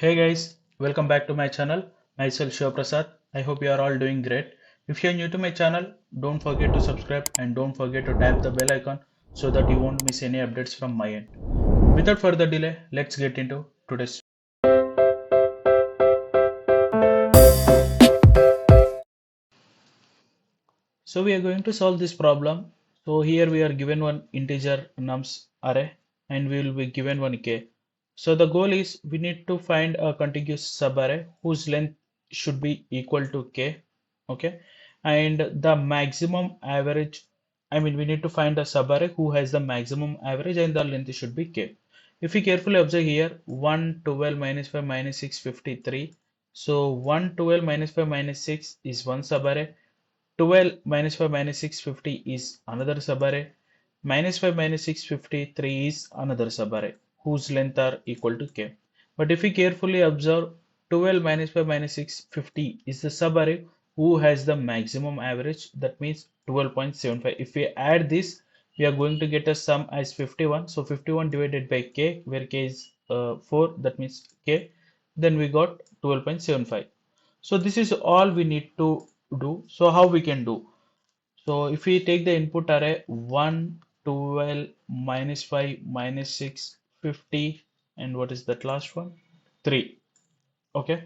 Hey guys, welcome back to my channel. Myself Shiva Prasad. I hope you are all doing great. If you are new to my channel, don't forget to subscribe and don't forget to tap the bell icon so that you won't miss any updates from my end. Without further delay, let's get into today's. So we are going to solve this problem. So here we are given one integer nums array and we will be given one k. So the goal is we need to find a contiguous subarray whose length should be equal to k. Okay. And the maximum average, we need to find a subarray who has the maximum average and the length should be k. If we carefully observe here, 1, 12, minus 5, minus 6, 53. So 1, 12, minus 5, minus 6 is one subarray. 12 minus 5 minus 650 is another subarray. Minus 5 minus 653 is another subarray whose length are equal to k. But if we carefully observe, 12 minus 5 minus 650 is the subarray who has the maximum average. That means 12.75. If we add this, we are going to get a sum as 51. So 51 divided by k, where k is 4, that means k. Then we got 12.75. So this is all we need to do. So how we can do? So if we take the input array 1, 12, minus 5, minus 6, 50, and what is that last one? 3. Okay.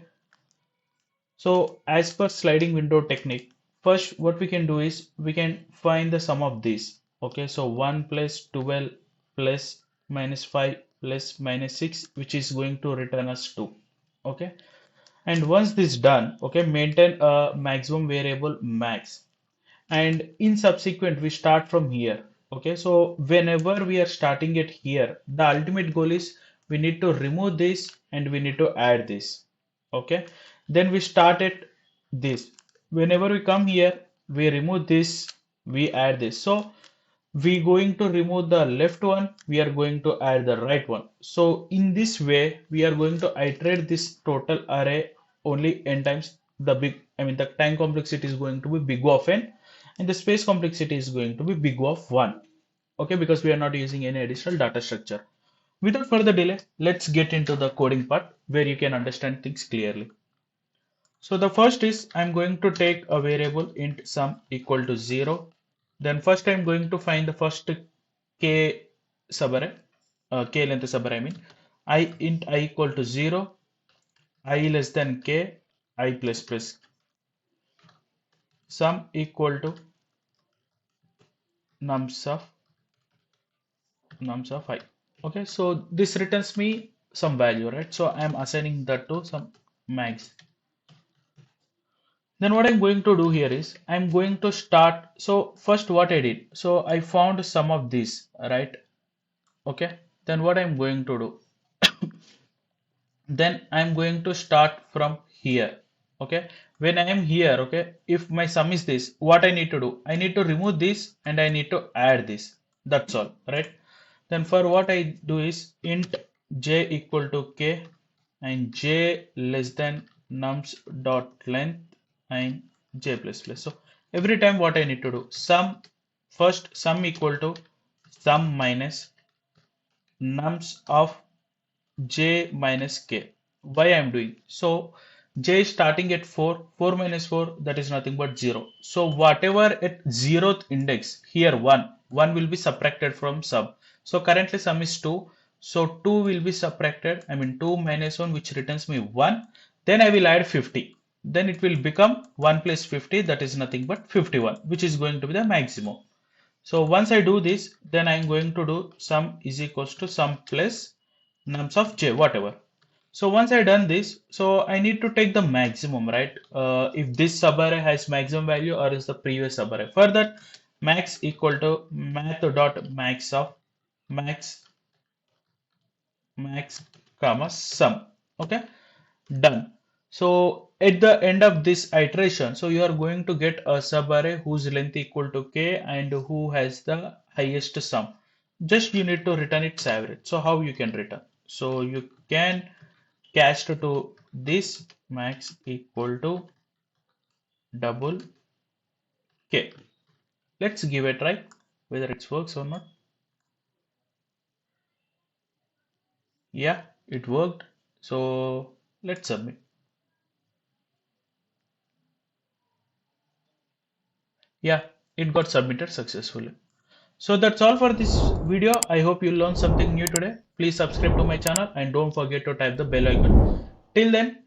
So as per sliding window technique, first what we can do is we can find the sum of these. Okay. So 1 plus 12 plus minus 5 plus minus 6, which is going to return us 2. Okay. And once this done, okay, maintain a maximum variable max. And in subsequent, we start from here. Okay, so whenever we are starting it here, the ultimate goal is we need to remove this and we need to add this. Okay, then we start at this. Whenever we come here, we remove this, we add this. So we going to remove the left one, we are going to add the right one. So in this way, we are going to iterate this total array only n times. The big, the time complexity is going to be big O of n and the space complexity is going to be big O of 1. Okay, because we are not using any additional data structure. Without further delay, let's get into the coding part where you can understand things clearly. So the first is I'm going to take a variable int sum equal to 0. Then first I'm going to find the first k subarray, k length subarray I int I equal to 0, I less than k, I plus plus sum equal to nums of I. Okay, so this returns me some value, right? So I'm assigning that to some max. Then what I'm going to do here is I'm going to start. So first what I did, so I found some of these, right? Okay. Then what I'm going to do, then I'm going to start from here. Okay. When I am here, okay, if my sum is this, what I need to do, I need to remove this and I need to add this. That's all, right? Then for what I do is int j equal to k and j less than nums dot length and j plus plus. So every time what I need to do, sum equal to sum minus nums of j minus k. Why I am doing? So j is starting at 4, 4 minus 4, that is nothing but 0. So whatever at 0th index, here 1, 1 will be subtracted from sum. So currently sum is 2. So 2 will be subtracted, 2 minus 1 which returns me 1. Then I will add 50. Then it will become 1 plus 50, that is nothing but 51, which is going to be the maximum. So once I do this, then I'm going to do sum is equals to sum plus nums of j, whatever. So once I done this, so I need to take the maximum, right? If this subarray has maximum value or is the previous subarray. For that, max equal to math dot max of max max comma sum. Okay, done. So at the end of this iteration, so you are going to get a subarray whose length equal to k and who has the highest sum. Just you need to return its average. So how you can return? So you can cast to this max equal to double k. Let's give it a try whether it works or not. Yeah, it worked. So Let's submit. Yeah, it got submitted successfully. So that's all for this video. I hope you learned something new today. Please subscribe to my channel and don't forget to tap the bell icon. Till then,